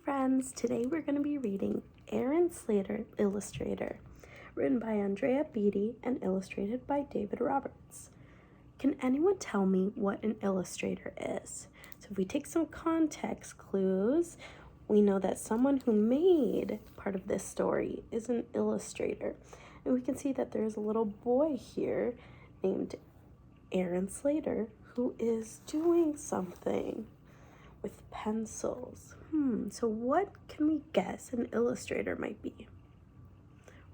friends, today we're going to be reading Aaron Slater, Illustrator, written by Andrea Beatty and illustrated by David Roberts. Can anyone tell me what an illustrator is? So if we take some context clues, we know that someone who made part of this story is an illustrator. And we can see that there's a little boy here named Aaron Slater who is doing something with pencils. So what can we guess an illustrator might be?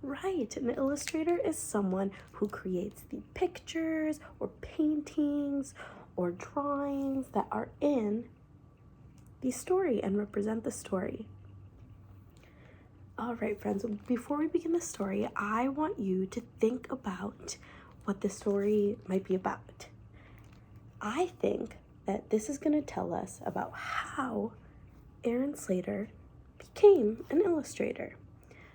Right, an illustrator is someone who creates the pictures or paintings or drawings that are in the story and represent the story. All right, friends, before we begin the story, I want you to think about what the story might be about. I think that this is going to tell us about how Aaron Slater became an illustrator.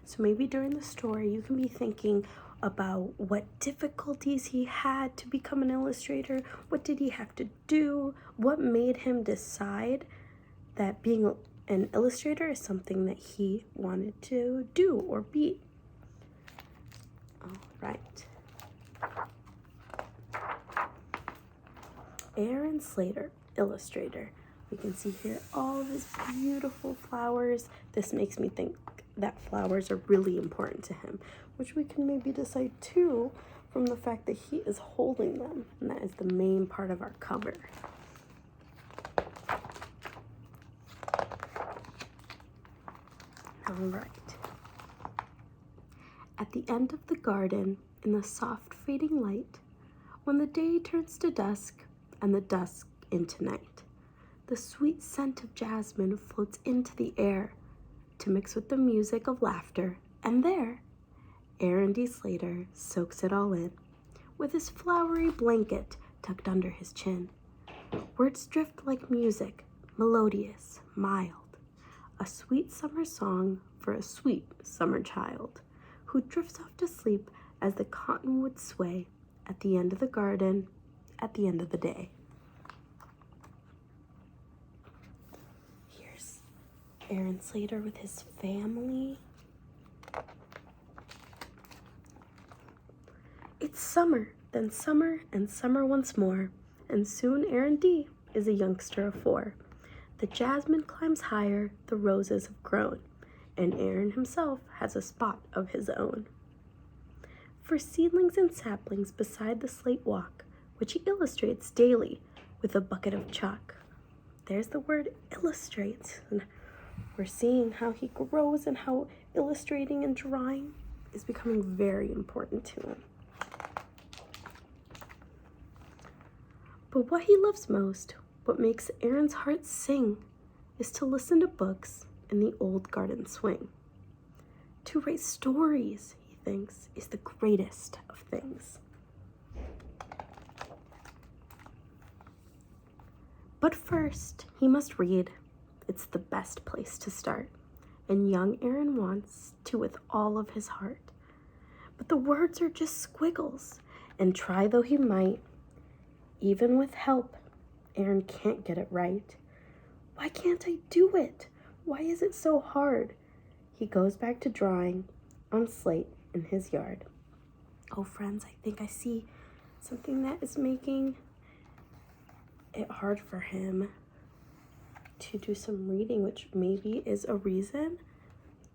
So maybe during the story you can be thinking about what difficulties he had to become an illustrator, what did he have to do, what made him decide that being an illustrator is something that he wanted to do or be. All right. Aaron Slater, illustrator. We can see here all of his beautiful flowers. This makes me think that flowers are really important to him, which we can maybe decide too from the fact that he is holding them, and that is the main part of our cover. All right. At the end of the garden, in the soft fading light, when the day turns to dusk and the dusk into night, the sweet scent of jasmine floats into the air to mix with the music of laughter, and there, Aaron D. Slater soaks it all in, with his flowery blanket tucked under his chin. Words drift like music, melodious, mild, a sweet summer song for a sweet summer child, who drifts off to sleep as the cottonwoods sway at the end of the garden, at the end of the day. Here's Aaron Slater with his family. It's summer, then summer, and summer once more, and soon Aaron D. is a youngster of 4. The jasmine climbs higher, the roses have grown, and Aaron himself has a spot of his own. For seedlings and saplings beside the slate walk, which he illustrates daily with a bucket of chalk. There's the word illustrates, and we're seeing how he grows and how illustrating and drawing is becoming very important to him. But what he loves most, what makes Aaron's heart sing, is to listen to books in the old garden swing. To write stories, he thinks, is the greatest of things. But first, he must read. It's the best place to start, and young Aaron wants to with all of his heart. But the words are just squiggles, and try though he might, even with help, Aaron can't get it right. Why can't I do it? Why is it so hard? He goes back to drawing on slate in his yard. Oh, friends, I think I see something that is making it hard for him to do some reading, which maybe is a reason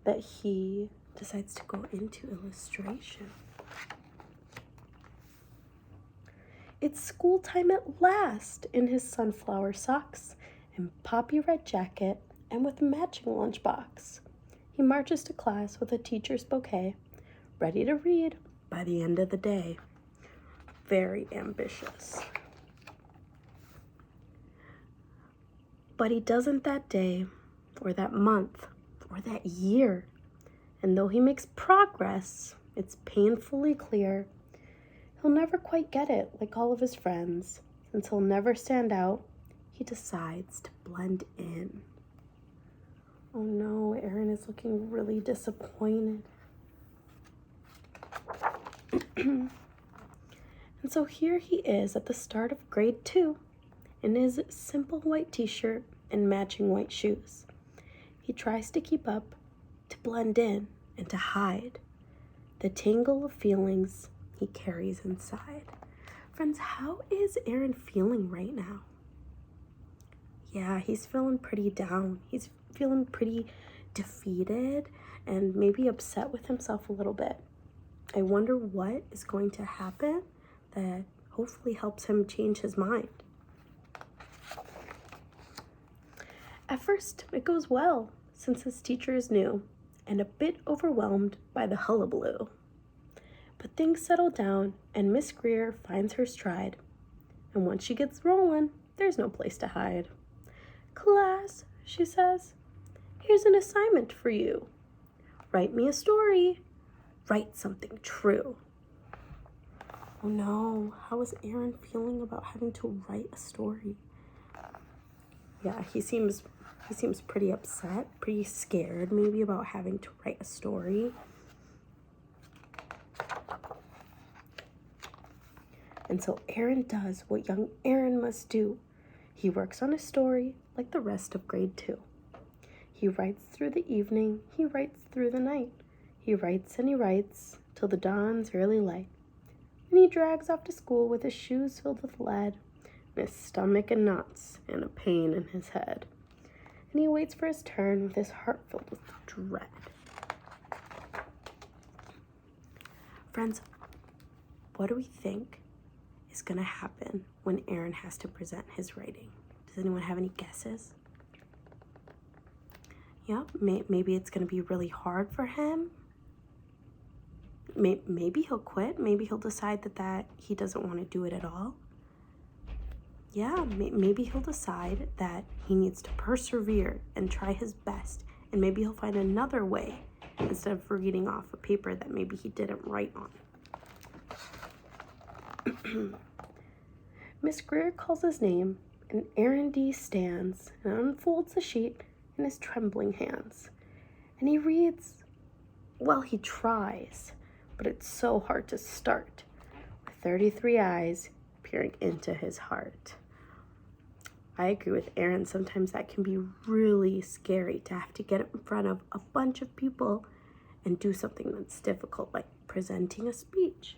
that he decides to go into illustration. It's school time at last in his sunflower socks and poppy red jacket and with matching lunchbox. He marches to class with a teacher's bouquet, ready to read by the end of the day. Very ambitious. But he doesn't that day, or that month, or that year. And though he makes progress, it's painfully clear he'll never quite get it like all of his friends. Since he'll never stand out, he decides to blend in. Oh no, Aaron is looking really disappointed. And so here he is at the start of grade 2 in his simple white t-shirt and matching white shoes. He He tries to keep up, to blend in, and to hide the tangle of feelings he carries inside. Friends, how is Aaron feeling right now? Yeah, he's feeling pretty down. He's feeling pretty defeated and maybe upset with himself a little bit. I wonder what is going to happen that hopefully helps him change his mind. At first, it goes well, since his teacher is new and a bit overwhelmed by the hullabaloo. But things settle down and Miss Greer finds her stride. And once she gets rolling, there's no place to hide. "Class," she says, "here's an assignment for you. Write me a story. Write something true." Oh no, how is Aaron feeling about having to write a story? Yeah, he seems pretty upset, pretty scared maybe about having to write a story. And so Aaron does what young Aaron must do. He works on a story like the rest of grade 2. He writes through the evening, he writes through the night. He writes and he writes till the dawn's early light. And he drags off to school with his shoes filled with lead, and his stomach in knots, and a pain in his head. And he waits for his turn with his heart filled with dread. Friends, what do we think is going to happen when Aaron has to present his writing? Does anyone have any guesses? Yeah, maybe it's going to be really hard for him. Maybe he'll quit. Maybe he'll decide that he doesn't want to do it at all. Yeah, maybe he'll decide that he needs to persevere and try his best. And maybe he'll find another way instead of reading off a paper that maybe he didn't write on. Miss Greer calls his name, and Aaron D. stands and unfolds the sheet in his trembling hands. And he reads, well, he tries, but it's so hard to start, with 33 eyes peering into his heart. I agree with Aaron. Sometimes that can be really scary to have to get in front of a bunch of people and do something that's difficult, like presenting a speech.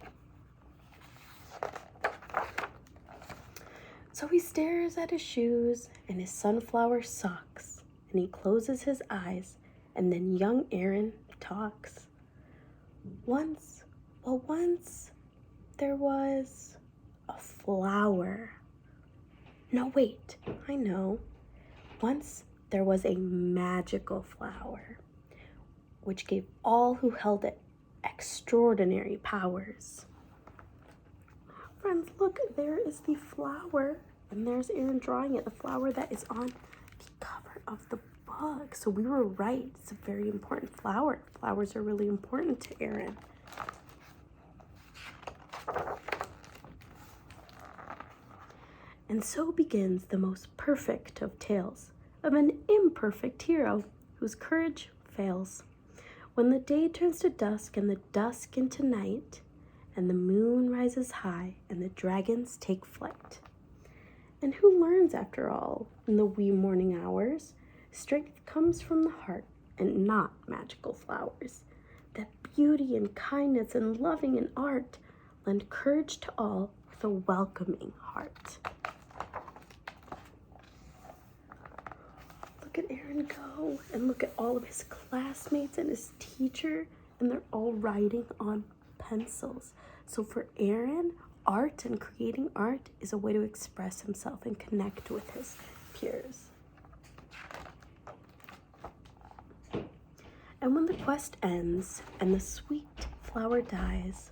So he stares at his shoes and his sunflower socks, and he closes his eyes, and then young Aaron talks. Once there was a flower. No, wait, I know. Once there was a magical flower, which gave all who held it extraordinary powers. Friends, look, there is the flower, and there's Aaron drawing it, the flower that is on the cover of the book. So we were right, it's a very important flower. Flowers are really important to Aaron. And so begins the most perfect of tales of an imperfect hero whose courage fails. When the day turns to dusk and the dusk into night, and the moon rises high and the dragons take flight. And who learns after all in the wee morning hours? Strength comes from the heart and not magical flowers. That beauty and kindness and loving and art lend courage to all with a welcoming heart. Look at Aaron go, and look at all of his classmates and his teacher, and they're all writing on pencils. So for Aaron, art and creating art is a way to express himself and connect with his peers. And when the quest ends and the sweet flower dies,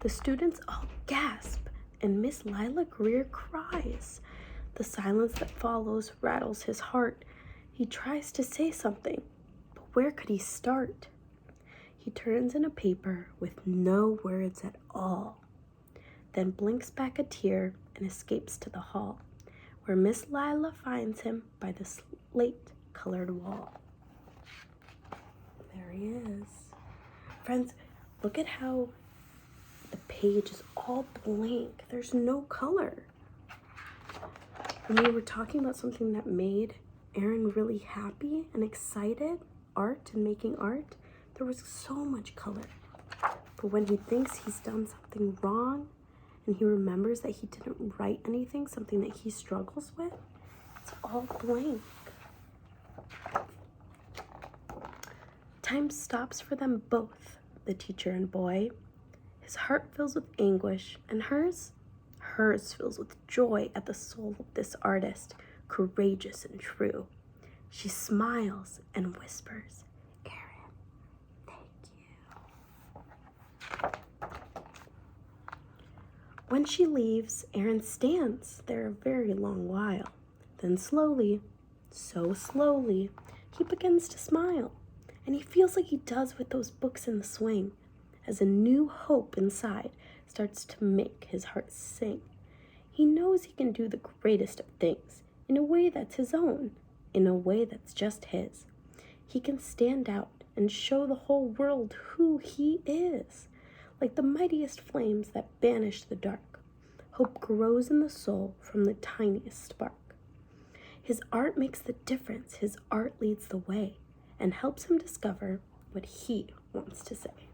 the students all gasp and Miss Lila Greer cries. The silence that follows rattles his heart. He tries to say something, but where could he start? He turns in a paper with no words at all, then blinks back a tear and escapes to the hall, where Miss Lila finds him by the slate-colored wall. There he is. Friends, look at how the page is all blank. There's no color. And we were talking about something that made Aaron really happy and excited, art and making art, there was so much color. But when he thinks he's done something wrong and he remembers that he didn't write anything, something that he struggles with, it's all blank. Time stops for them both, the teacher and boy. His heart fills with anguish, and hers fills with joy at the soul of this artist, courageous and true. She smiles and whispers, "Aaron, thank you." When she leaves, Aaron stands there a very long while. Then slowly, so slowly, he begins to smile. And he feels like he does with those books in the swing, as a new hope inside starts to make his heart sing. He knows he can do the greatest of things in a way that's his own, in a way that's just his. He can stand out and show the whole world who he is. Like the mightiest flames that banish the dark, hope grows in the soul from the tiniest spark. His art makes the difference, his art leads the way, and helps him discover what he wants to say.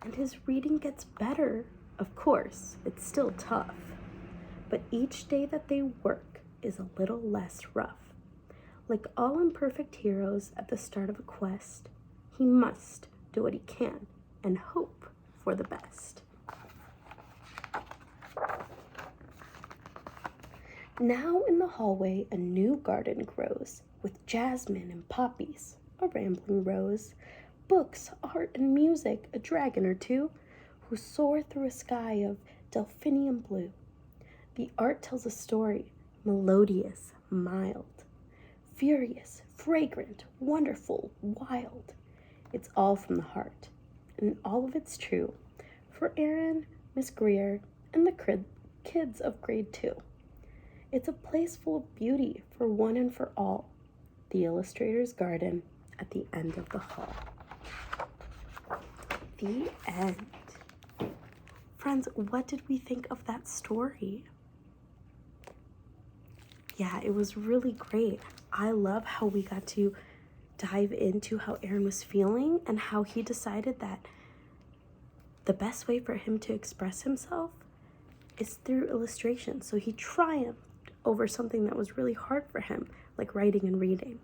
And his reading gets better. Of course, it's still tough, but each day that they work is a little less rough. Like all imperfect heroes at the start of a quest, he must do what he can and hope for the best. Now in the hallway a new garden grows, with jasmine and poppies, a rambling rose, books, art, and music, a dragon or two, who soar through a sky of delphinium blue. The art tells a story, melodious, mild, furious, fragrant, wonderful, wild. It's all from the heart, and all of it's true for Aaron, Miss Greer, and the kids of grade 2. It's a place full of beauty for one and for all. The illustrator's garden at the end of the hall. The end. Friends, what did we think of that story? Yeah, it was really great. I love how we got to dive into how Aaron was feeling and how he decided that the best way for him to express himself is through illustration. So he triumphed over something that was really hard for him, like writing and reading.